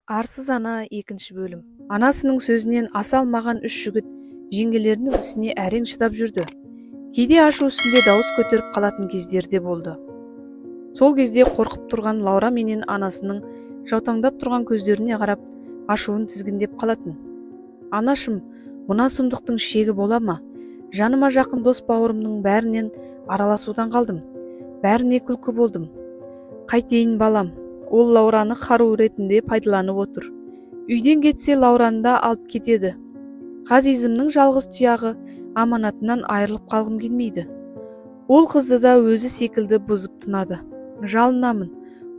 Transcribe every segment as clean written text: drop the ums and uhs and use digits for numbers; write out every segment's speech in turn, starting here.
Арсыз ана екінші бөлім. Анасының сөзінен аса алмаған үш жігіт жеңгелерінің ісіне әрең шыдап жүрді. Кейде ашу үстінде дауыс көтеріп қалатын кездерде болды. Сол кезде қорқып тұрған Лаура менен анасының жаутаңдап тұрған көздеріне қарап ашуын тізгіндеп қалатын. Анашым, мына сұмдықтың шегі бола ма? Жаныма жақын дос бауырымның бәрінен араласудан қалдым. Бәріне күлкі болдым. Қайтейін балам? Ол Лаураны қару ретінде пайдаланып отыр. Үйден кетсе Лаураны да алып кетеді. Ғазизімнің жалғыз тұяғы аманатынан айырылып қалғым келмейді. Ол қызды да өзі секілді бұзып тынады. Жалынамын,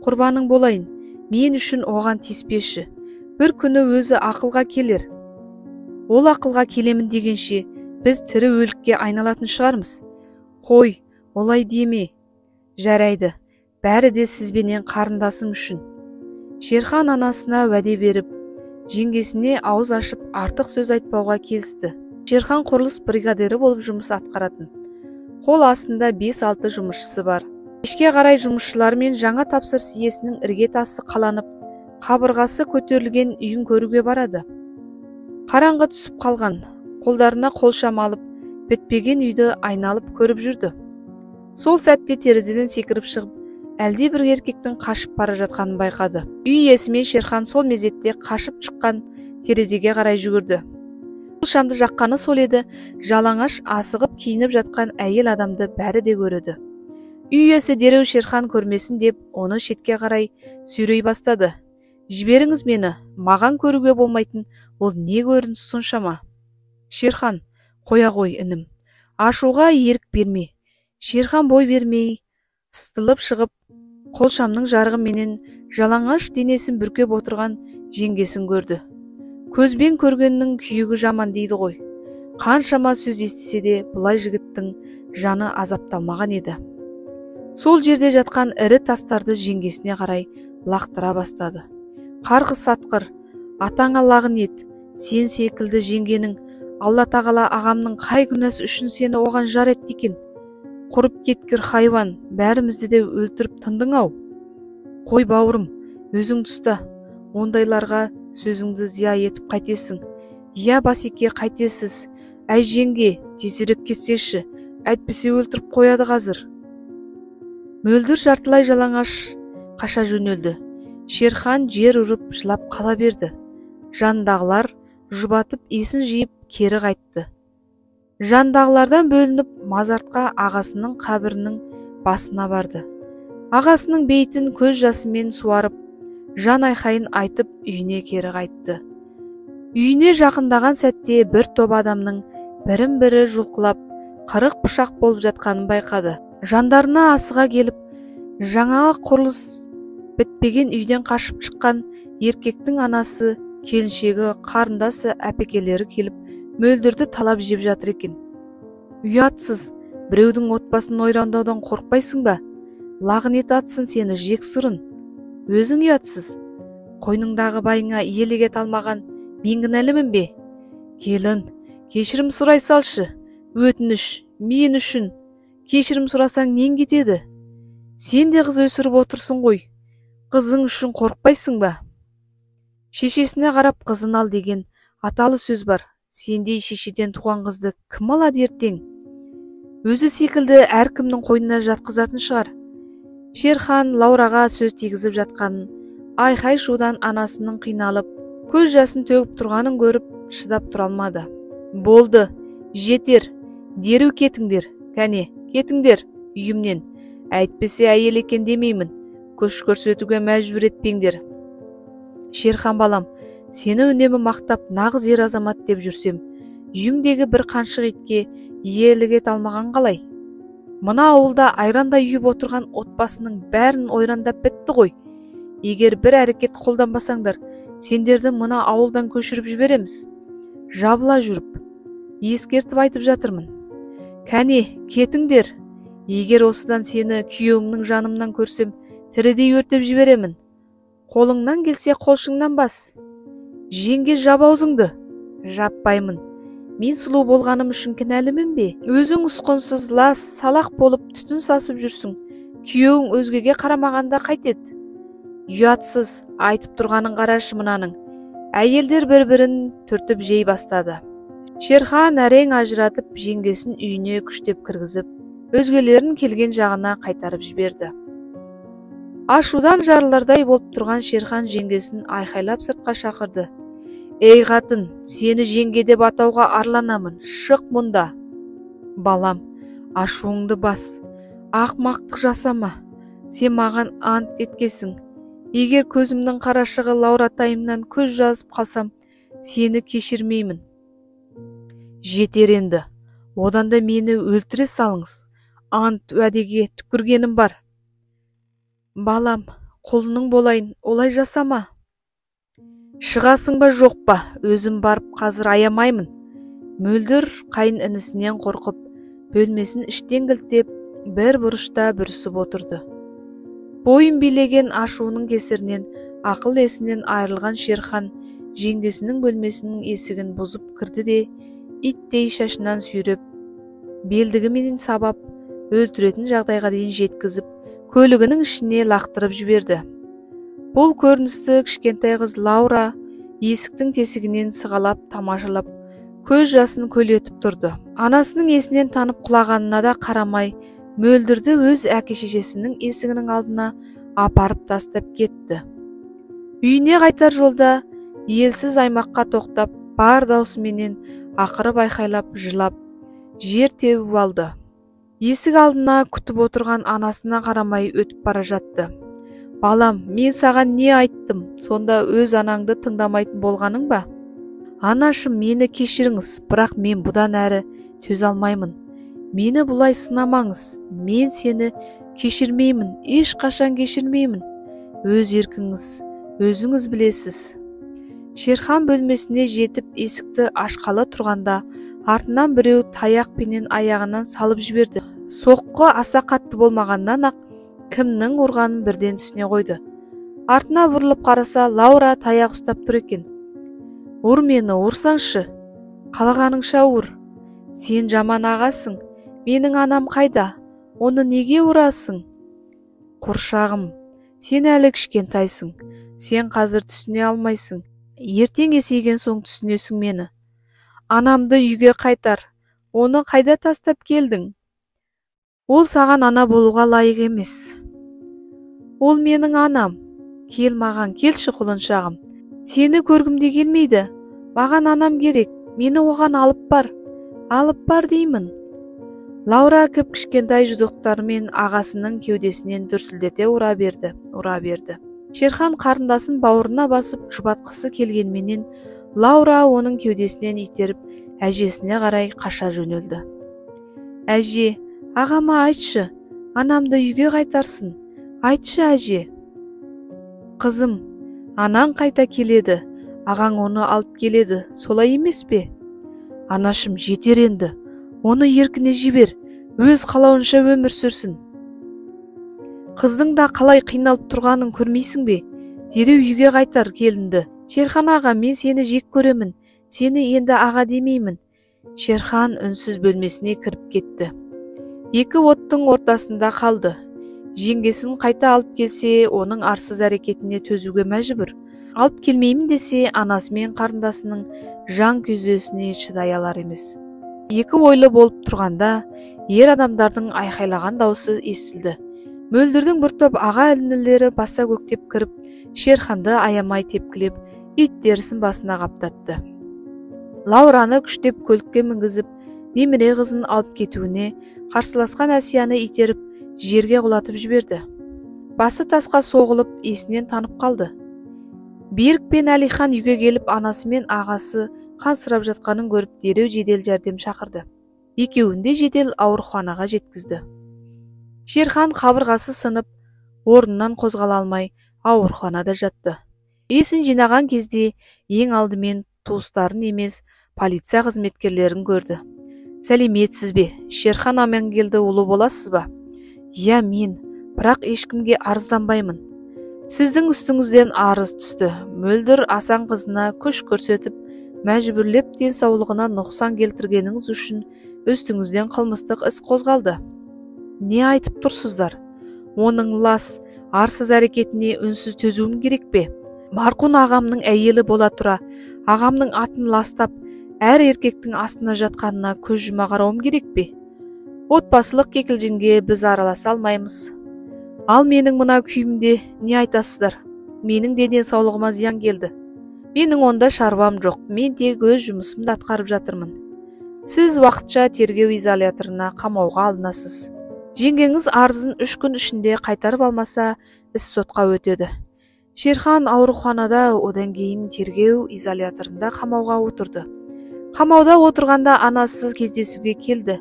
құрбаның болайын, мен үшін оған тиіспеші. Бір күні өзі ақылға келер. Ол ақылға келемін дегенше, біз тірі өлікке айналатын шығармыз. Қой, олай деме. Жарайды. Бәрі де сізбенен қарындасым үшін. Шерхан анасына уәде беріп, жеңгесіне ауыз ашып артық сөз айтпауға келісті. Шерхан құрылыс бригадирі болып жұмыс атқаратын. Қол астында 5-6 жұмысшысы бар. Кешке қарай жұмысшылармен жаңа тапсырыс иесінің іргетасы қаланып, қабырғасы көтерілген үйін көруге барады. Қараңғы түсіп қалған, қолдарына қолшам алып, бітпеген үйді айналып көріп жүрді. Сол сәтте терезеден секіріп шығып, әлде бір еркектің қашып бара жатқанын байқады. Үй иесі мен Шерхан сол мезетте қашып шыққан терезеге қарай жүгірді. Бұл шамды жаққаны сол еді, жалаңаш асығып киініп жатқан әйел адамды бәрі де көреді. Үй иесі дереу Шерхан көрмесін деп, оны шетке қарай сүйрей бастады. Жіберіңіз мені, маған көруге болмайтын, ол не көрініс соншама? Шерхан, қоя ғой інім, ашуға ерік берме. Шерхан бой бермей, сытылып шығып, қолшамның жарығы менен жалаңаш денесін бүркеп отырған жеңгесін көрді. Көзбен көргеннің күйігі жаман дейді ғой. Қаншама сөз естісе де, бұлай жігіттің жаны азапталмаған еді. Сол жерде жатқан ірі тастарды жеңгесіне қарай лақтыра бастады. Қарғыс атқыр, атаңа лағын ет, сен секілді жеңгенің, Алла тағала ағамның қай күнәсі үшін сені оған жар етті екен? Құрып кеткір хайван, бәрімізді де өлтіріп тындың-ау. Қой бауырым, өзің тұста, ондайларға сөзіңді зия етіп қайтесің. Я басеке қайтесіз, әй жеңге, тезірек кетсеші, әйтпесе өлтіріп қояды қазір. Мөлдір жартылай жалаңаш қаша жөнелді. Шерхан жер ұрып жылап қала берді. Жандағылар жұбатып есін жиып кері қайтты. Жандағылардан бөлініп мазартқа ағасының қабірінің басына барды. Ағасының бейтін көз жасымен суарып, жан айқайын айтып үйіне кері қайтты. Үйіне жақындаған сәтте бір топ адамның бірін-бірі жұлқылап, қырық пышақ болып жатқанын байқады. Жандарына асыға келіп, жаңағы құрылыс бітпеген үйден қашып шыққан еркектің анасы, келіншегі, қарындасы, әпекелері келіп, мөлдірді талап жеп жатыр екен. Ұятсыз, біреудің отбасын ойрандаудан қорықпайсың ба? Лағынет атсын сені жексұрын. Өзің ұятсыз. Қойныңдағы байыңа иелік ете алмаған мен кінәлімін бе? Келін, кешірім сұрай салшы. Өтініш, мен үшін. Кешірім сұрасаң нен кетеді? Сен де қыз өсіріп отырсың ғой. Қызың үшін қорықпайсың ба? Шешесіне қарап қызын ал деген аталы сөз бар. Сендей шешеден туған қызды кім алады ертең? Өзі секілді әркімнің қойнына жатқызатын шығар. Шерхан Лаураға сөз тигізіп жатқанын, айқай шудан анасының қиналып, көз жасын төгіп тұрғанын көріп, шыдап тұра алмады. Болды, жетер, дереу кетіңдер, кәне, кетіңдер үйімнен. Әйтпесе әйел екен демеймін, күш көрсетуге мәжбүр етпеңдер. Шерхан балам, сені үнемі мақтап нағыз ер азамат деп жүрсем, үйіңдегі бір қаншық итке иелік ете алмаған қалай? Мына ауылда айрандай үйіп отырған отбасының бәрін ойрандап бітті ғой. Егер бір әрекет қолданбасаңдар, сендерді мына ауылдан көшіріп жібереміз. Жабыла жүріп, ескертіп айтып жатырмын. Кәне, кетіңдер. Егер осыдан сені күйеуімнің жанымнан көрсем, тірідей өртеп жіберемін. Қолыңнан келсе қолшыңнан бас. Жеңге жап аузыңды. Жаппаймын. Мен сұлу болғаным үшін кінәлімін бе? Өзің ұсқынсыз лас, салақ болып түтін сасып жүрсің. Күйеуің өзгеге қарамағанда қайтеді? Ұятсыз, айтып тұрғанын қарашы мынаның. Әйелдер бір-бірін түртіп жей бастады. Шерхан әрең ажыратып жеңгесін үйіне күштеп кіргізіп, өзгелерін келген жағына қайтарып жіберді. Ашудан жарылардай болып тұрған Шерхан жеңгесін айқайлап сыртқа шақырды. Ей қатын, сені жеңге деп атауға арланамын, шық мұнда. Балам, ашуыңды бас, ақмақтық жасама, сен маған ант еткесің. Егер көзімнің қарашығы Лауратайымнан көз жазып қалсам, сені кешірмеймін. Жетер енді, одан да мені өлтіре салыңыз, ант уәдеге түкіргенім бар. Балам, құлының болайын, олай жасама. Шығасың ба жоқ па, өзім барып қазір аямаймын. Мөлдір қайын інісінен қорқып, бөлмесін іштен кілттеп, бір бұрышта бүрісіп отырды. Бойын билеген ашуының кесірінен ақыл есінен айырылған Шерхан жеңгесінің бөлмесінің есігін бұзып кірді де, иттей шашынан сүйреп, белдігімен сабап, өлтіретін жағдайға дейін жеткізіп, көлігінің ішіне лақтырып жіберді. Бұл көріністі кішкентай қыз Лаура есіктің тесігінен сығалап, тамашалап, көз жасын көлетіп тұрды. Анасының есінен танып құлағанына да қарамай, Мөлдірді өз әке-шешесінің есігінің алдына апарып тастап кетті. Үйіне қайтар жолда елсіз аймаққа тоқтап, бар даусыменен ақырып айқайлап, жылап, жер теуіп алды. Есік алдына күтіп отырған анасына қарамай өтіп бара жатты. Балам, мен саған не айттым, сонда өз анаңды тыңдамайтын болғаның ба? Анашым, мені кешіріңіз, бірақ мен бұдан әрі төзе алмаймын. Мені бұлай сынамаңыз, мен сені кешірмеймін, ешқашан кешірмеймін. Өз еркіңіз, өзіңіз білесіз. Шерхан бөлмесіне жетіп есікті ашқалы тұрғанда, артынан біреу таяқпенен аяғынан салып жіберді. Соққы аса қатты болмағаннан ақ кімнің ұрғанын бірден түсіне қойды. Артына бұрылып қараса, Лаура таяқ ұстап тұр екен. Ұр мені, ұрсаңшы, қалағаныңша ұр. Сен жаман ағасың. Менің анам қайда? Оны неге ұрасың? Құршағым, сен әлі кішкентайсың. Сен қазір түсіне алмайсың. Ертең есейген соң түсінесің мені. Анамды үйге қайтар. Оны қайда тастап келдің? Ол саған ана болуға лайық емес. Ол менің анам. Кел маған, келші құлыншағым. Сені көргімде келмейді. Маған анам керек. Мені оған алып бар. Алып бар деймін. Лаура кіп кішкентай жұдықтарымен ағасының кеудесінен дүрсілдете ұра берді. Шерхан қарындасын бауырына басып жұбатқысы келгенменен, Лаура оның кеудесінен итеріп, әжесіне қарай қаша жөнелді. Әже, ағама айтшы, анамды үйге қайтарсын. Айтшы, әже. Қызым, анаң қайта келеді, ағаң оны алып келеді, солай емес пе? Анашым, жетер енді. Оны еркіне жібер, өз қалауынша өмір сүрсін. Қыздың да қалай қиналып тұрғанын көрмейсің бе? Дереу үйге қайтар келінді. Шерхан аға, мен сені жек көремін. Сені енді аға демеймін. Шерхан үнсіз бөлмесіне кіріп кетті. Екі оттың ортасында қалды. Жеңгесін қайта алып келсе, оның арсыз әрекетіне төзуге мәжбүр. Алып келмеймін десе, анасы мен қарындасының жан күйзелісіне шыдай алар емес. Екі ойлы болып тұрғанда, ер адамдардың айқайлаған даусы естілді. Мөлдірдің бір топ аға інілері баса көктеп кіріп, Шерханды аямай тепкілеп, ит терісін басына қаптатты. Лаураны күштеп көлікке мінгізіп, немере қызын алып кетуіне қарсыласқан Әсияны итеріп, жерге құлатып жіберді. Басы тасқа соғылып, есінен танып қалды. Берік пен Әлихан үйге келіп, анасы мен ағасы қансырап жатқанын көріп, дереу жедел жәрдем шақырды. Екеуін де жедел ауруханаға жеткізді. Шерхан қабырғасы сынып, орнынан қозғала алмай, ауруханада жатты. Есін жинаған кезде ең алдымен туыстарын емес, полиция қызметкерлерін көрді. Сәлеметсіз бе? Шерхан Амангелді ұлы боласыз ба? Я, мен, бірақ ешкімге арызданбаймын. Сіздің үстіңізден арыз түсті. Мөлдір Асан қызына күш көрсетіп, мәжбүрлеп денсаулығына нұқсан келтіргеніңіз үшін үстіңізден қылмыстық іс қозғалды. Не айтып тұрсыздар? Оның лас, арсыз әрекетіне үнсіз төзуім керек пе? Марқұн ағамның әйелі бола тұра, ағамның атын ластап, әр еркектің астына жатқанына көз жұма қарауым керек пе? Отбасылық кекілжіңге біз араласа алмаймыз. Ал менің мына күйімде не айтасыздар? Менің де денсаулығыма зиян келді. Менің онда шаруам жоқ, мен тек өз жұмысымды атқарып жатырмын. Сіз уақытша тергеу изоляторына қамауға алынасыз. Жеңгеңіз арызын 3 күн ішінде қайтарып алмаса, іс сотқа өтеді. Шерхан ауруханада, одан кейін тергеу изоляторында қамауға отырды. Қамауда отырғанда анасыз кездесуге келді.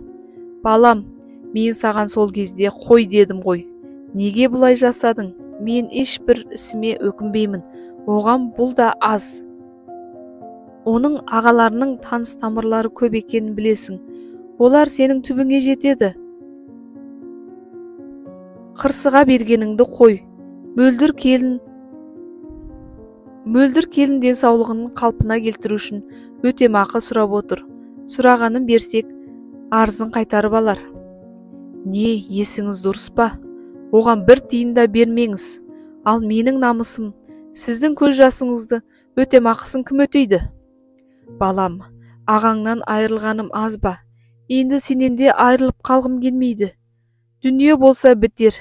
Балам, мен саған сол кезде қой дедім ғой. Неге бұлай жасадың? Мен ешбір ісіме өкінбеймін. Оған бұл да аз. Оның ағаларының таныс тамырлары көп екенін білесің. Олар сенің түбіңе жетеді. Қырсыға бергеніңді қой. Мөлдір келін денсаулығын қалпына келтіру үшін өтемақы сұрап отыр. Сұрағанын берсек, арызын қайтарып алар. Не, есіңіз дұрыс па? Оған бір тиын да бермеңіз. Ал менің намысым, сіздің көз жасыңызды өтемақысын кім өтейді? Балам, ағаңнан айырылғаным аз ба? Енді сенен де айырылып қалғым келмейді. Дүние болса бітер.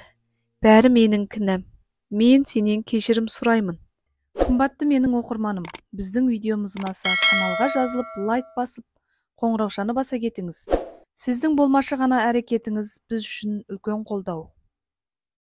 Бәрі менің кінәм. Мен сенен кешірім сұраймын. Қымбатты менің оқырманым, біздің видеомыз ұнаса, каналға жазылып, лайк басып, қоңыраушаны баса кетіңіз. Сіздің болмашы ғана әрекетіңіз біз үшін үлкен қолдау.